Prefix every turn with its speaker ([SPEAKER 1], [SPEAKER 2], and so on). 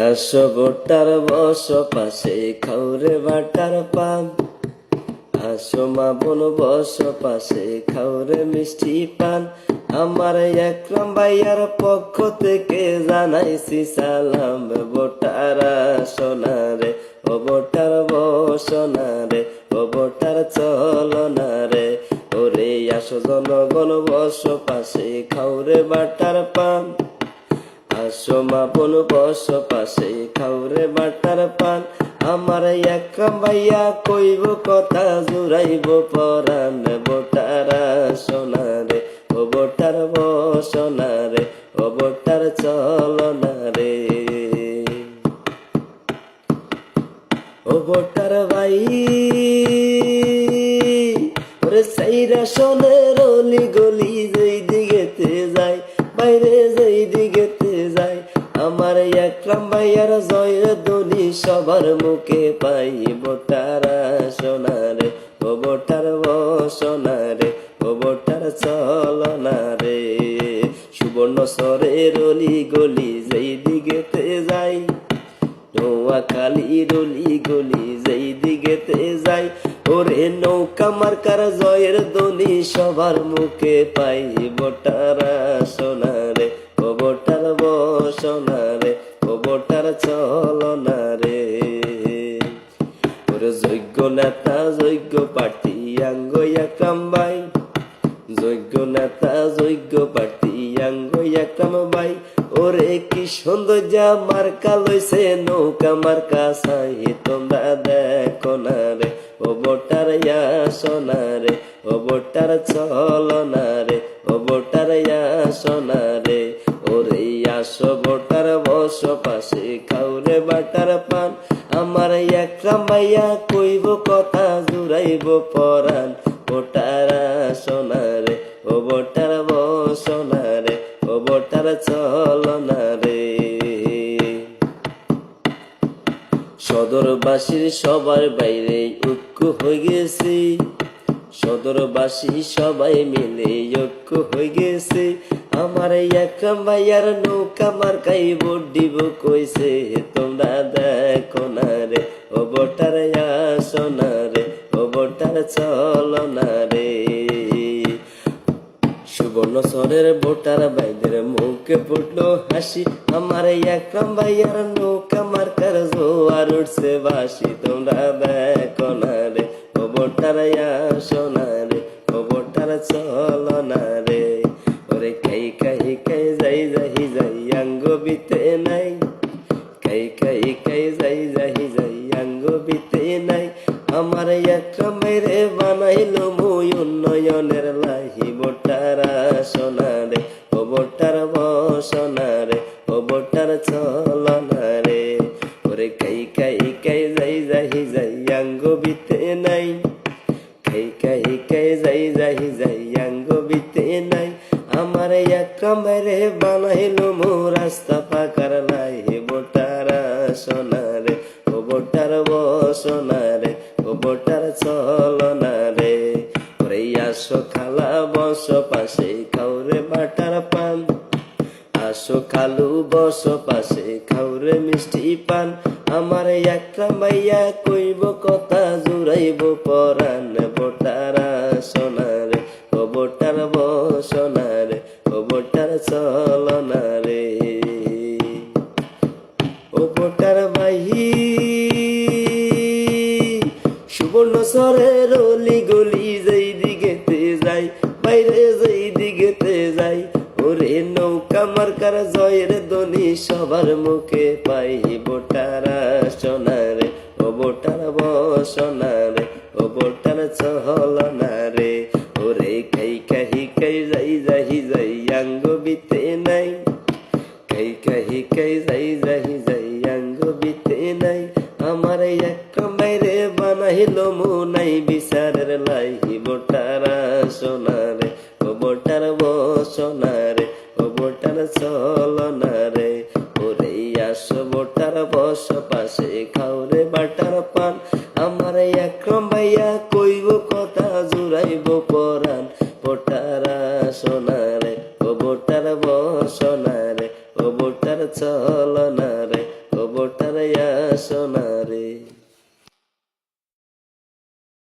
[SPEAKER 1] আসো ভুট্টার বস পাশে খাউরে বাটার পান, আসো মা বোন বস পাশে খাউরে মিষ্টি পান। আমার একরাম ভাইয়ার পক্ষ থেকে জানাইছি সালাম, ভোটারা সোনারে ও ভোটার বসনারে ও ভোটার চলনারে। ওরে আসো জনগণ বস পাশে খাউরে বাটার পান, আসো মা বোন বস পাশে খাউরে বাটার পান। আমার একরাম ভাইয়া কইব কথা জুড়াইব পরাণ, ভোটারা সোনারে ও ভোটার বসনারে ও ভোটার চলনারে। ও ভোটার ভাই ওরে সাইরা সোনের অলি গলি যেই দিকেতে যায়, বাইরে যেই দিকেতে যায়, আমার একরাম ভাইয়ার জয়ের ধ্বনি সবার মুখে পাই। ভোটারা সোনারে ও ভোটার বসনারে ও ভোটার চলনারে। সুবর্ণ সরের অলি গলি যেই দিকেতে যায়, নোয়াখালীর অলি গলি যেই দিকেতে যায়, ওরে নৌকা মার্কার জয়ের ধ্বনি সবার মুখে পাই। ভোটারা সোনারে ও ভোটার বসনারে ও ভোটার চলনারে। ওরে যোগ্য নেতা যোগ্য পার্টি আঙ্গ একরাম ভাই, যোগ্য নেতা যোগ্য পার্টি আঙ্গ একরাম ভাই। ওরে কি সৌন্দর্য মার্কা লইছে নৌকা মার্কা চাই, তোমরা দেখো না রে ও ভোটার সোনারে ও ভোটার চলনারে ও ভোটার সোনারে। ওরে আসো ভোটার বস পাশে খাউরে বাটার পান, আমার একরাম ভাইয়া কইব কথা জুড়াইব পরাণ। ভোটারা সোনারে ও ভোটার বসনারে ও ভোটার চলনারে। সদরবাসীর সবার বাইরে ঐক্য হয়ে গেছে, সদরবাসী সবাই মিলে ঐক্য হয়ে গেছে। আমার একরাম ভাইয়ার নৌকা মার্কাই ভোট দিব কইছে, তোমরা দেখো না রে ও ভোটার সোনারে ও ভোটার চলনারে। সুবর্ণ সরের ভোটার ভাইদের মুখে ফুটলো হাসি, আমার একরাম ভাইয়ার নৌকা মার্কার জোয়ার উঠছে বাসি। তোমরা দেখো না রে ও ভোটার সোনারে ও ভোটার চলনারে। ওরে খাই খাই খাই যাই যাই যাই আঙ্গ বিতে নাই, খাই খাই খাই যাই যাই যাই আঙ্গ বিতে নাই। আমার একরাম ভাইরে বানাইলো মুই উন্নয়নের লাহি। ভোটারা সোনারে ও ভোটার বসনারে ও ভোটার চলনারে। ওরে খাই খাই খাই যাই যাই যাই আঙ্গ বিতে নাই, খাই খাই খাই যাই যাই যাই আঙ্গ বিতে নাই। আমার একরাম ভাইরে বানাইলো মু রাস্তা পাকার লাই। ভোটারা সোনারে ও ভোটার বসনারে ও ভোটার চলনারে। ওরে আসো খালা বস পাশে খাউরে বাটার পান, আসো খালু বস পাশে খাউরে মিষ্টি পান। আমার একরাম ভাইয়া কইব কথা জুড়াইব পরাণ। ভোটারা সোনারে ও ভোটার বসনারে ও ভোটার চলনারে। ও ভোটার ভাই সুবর্ণ সরের অলি গলি যেই দিকেতে যায়, বাইরে যেই দিকেতে যায়, ওরে নৌকা মার্কার জয়ের ধ্বনি সবার মুখে পাই। ভোটারা সোনারে ও ভোটার বসনারে ও ভোটার চলনারে। ওরে খাই খাই খাই যাই যাই যাই আঙ্গ বিতে নাই, খাই খাই খাই যাই যাই যাই আঙ্গ বিতে নাই। আমার একরাম ভাইরে বানাইলো মু নাই বিচারের লাই। ভোটারা সোনারে ও ভোটার বসনারে ও ভোটার চলনারে। ওরে আসো ভোটার বস পাশে খাউরে বাটার পান, আমার একরাম ভাইয়া কইব কথা জুড়াইব পরাণ। ভোটারা সোনারে ও ভোটার বসনারে ও ভোটার চলনারে ও আমার সোনারে।